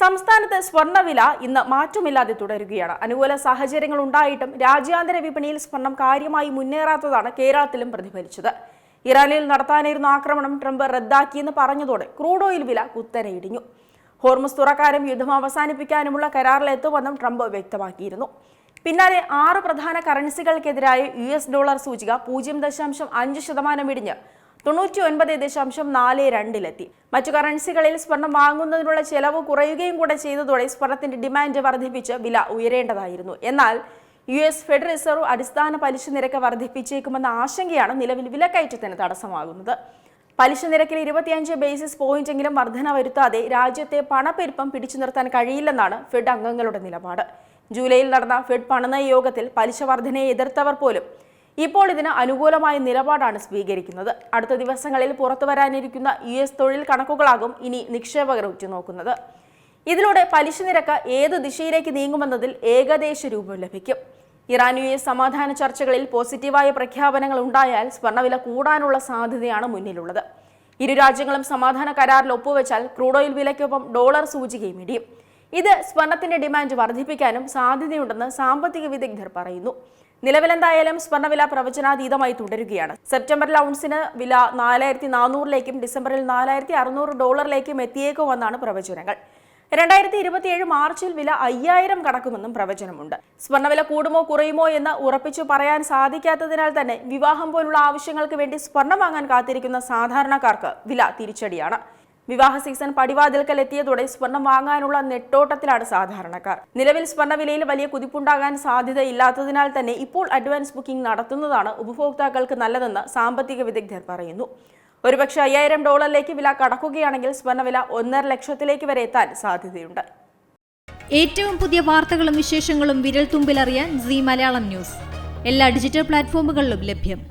സംസ്ഥാനത്ത് സ്വർണ്ണവില ഇന്ന് മാറ്റമില്ലാതെ തുടരുകയാണ്. അനുകൂല സാഹചര്യങ്ങൾ ഉണ്ടായിട്ടും രാജ്യാന്തര വിപണിയിൽ സ്വർണം കാര്യമായി മുന്നേറാത്തതാണ് കേരളത്തിലും പ്രതിഫലിച്ചത്. ഇറാനിൽ നടത്താനിരുന്ന ആക്രമണം ട്രംപ് റദ്ദാക്കിയെന്ന് പറഞ്ഞതോടെ ക്രൂഡ് ഓയിൽ വില കുത്തനെ ഇടിഞ്ഞു. ഹോർമുസ് തുറക്കാനും യുദ്ധം അവസാനിപ്പിക്കാനുമുള്ള കരാറിലെത്തുമെന്നും ട്രംപ് വ്യക്തമാക്കിയിരുന്നു. പിന്നാലെ 6 പ്രധാന കറൻസികൾക്കെതിരായ US$ സൂചിക 0.5% ഇടിഞ്ഞ് 99.42-ലെത്തി. മറ്റു കറൻസികളിൽ സ്വർണം വാങ്ങുന്നതിനുള്ള ചെലവ് കുറയുകയും കൂടെ ചെയ്തതോടെ സ്വർണത്തിന്റെ ഡിമാൻഡ് വർദ്ധിപ്പിച്ച് വില ഉയരേണ്ടതായിരുന്നു. എന്നാൽ US ഫെഡറൽ റിസർവ് അടിസ്ഥാന പലിശ നിരക്ക് വർദ്ധിപ്പിച്ചേക്കുമെന്ന ആശങ്കയാണ് നിലവിൽ വിലക്കയറ്റത്തിന് തടസ്സമാകുന്നത്. പലിശ നിരക്കിൽ 25 ബേസിസ് പോയിന്റെങ്കിലും വർധന വരുത്താതെ രാജ്യത്തെ പണപ്പെരുപ്പം പിടിച്ചു നിർത്താൻ കഴിയില്ലെന്നാണ് ഫെഡ് അംഗങ്ങളുടെ നിലപാട്. ജൂലൈയിൽ നടന്ന ഫെഡ് പണനയ യോഗത്തിൽ പലിശ വർധനയെ എതിർത്തവർ പോലും ഇപ്പോൾ ഇതിന് അനുകൂലമായ നിലപാടാണ് സ്വീകരിക്കുന്നത്. അടുത്ത ദിവസങ്ങളിൽ പുറത്തുവരാനിരിക്കുന്ന US തൊഴിൽ കണക്കുകളാകും ഇനി നിക്ഷേപകർ ഉറ്റുനോക്കുന്നത്. ഇതിലൂടെ പലിശ നിരക്ക് ഏത് ദിശയിലേക്ക് നീങ്ങുമെന്നതിൽ ഏകദേശ രൂപം ലഭിക്കും. ഇറാൻ US സമാധാന ചർച്ചകളിൽ പോസിറ്റീവായ പ്രഖ്യാപനങ്ങൾ ഉണ്ടായാൽ സ്വർണ്ണവില കൂടാനുള്ള സാധ്യതയാണ് മുന്നിലുള്ളത്. ഇരു രാജ്യങ്ങളും സമാധാന കരാറിൽ ഒപ്പുവെച്ചാൽ ക്രൂഡ് ഓയിൽ വിലയ്ക്കൊപ്പം ഡോളർ സൂചികയും ഇടിയും. ഇത് സ്വർണത്തിന്റെ ഡിമാൻഡ് വർദ്ധിപ്പിക്കാനും സാധ്യതയുണ്ടെന്ന് സാമ്പത്തിക വിദഗ്ധർ പറയുന്നു. നിലവിലെന്തായാലും സ്വർണ്ണവില പ്രവചനാതീതമായി തുടരുകയാണ്. സെപ്റ്റംബറിൽ ഔൺസിന് വില 4400-ലേക്കും ഡിസംബറിൽ $4600-ലേക്കും എത്തിയേക്കുമെന്നാണ് പ്രവചനങ്ങൾ. 2027 മാർച്ചിൽ വില 5000 കടക്കുമെന്നും പ്രവചനമുണ്ട്. സ്വർണ്ണവില കൂടുമോ കുറയുമോ എന്ന് ഉറപ്പിച്ചു പറയാൻ സാധിക്കാത്തതിനാൽ തന്നെ വിവാഹം പോലുള്ള ആവശ്യങ്ങൾക്ക് വേണ്ടി സ്വർണം വാങ്ങാൻ കാത്തിരിക്കുന്ന സാധാരണക്കാർക്ക് വില തിരിച്ചടിയാണ്. വിവാഹ സീസൺ പടിവാതിൽക്കൽ എത്തിയതോടെ സ്വർണം വാങ്ങാനുള്ള നെട്ടോട്ടത്തിലാണ് സാധാരണക്കാർ. നിലവിൽ സ്വർണ്ണവിലയിൽ വലിയ കുതിപ്പുണ്ടാകാൻ സാധ്യതയില്ലാത്തതിനാൽ തന്നെ ഇപ്പോൾ അഡ്വാൻസ് ബുക്കിംഗ് നടത്തുന്നതാണ് ഉപഭോക്താക്കൾക്ക് നല്ലതെന്ന് സാമ്പത്തിക വിദഗ്ധർ പറയുന്നു. ഒരുപക്ഷെ $5000-ലേക്ക് വില കടക്കുകയാണെങ്കിൽ സ്വർണ്ണവില 1.5 ലക്ഷത്തിലേക്ക് വരെ എത്താൻ സാധ്യതയുണ്ട്. ഏറ്റവും പുതിയ വാർത്തകളും വിശേഷങ്ങളും വിരൽ തുമ്പിലറിയാൻ Zee മലയാളം ന്യൂസ് എല്ലാ ഡിജിറ്റൽ പ്ലാറ്റ്ഫോമുകളിലും ലഭ്യം.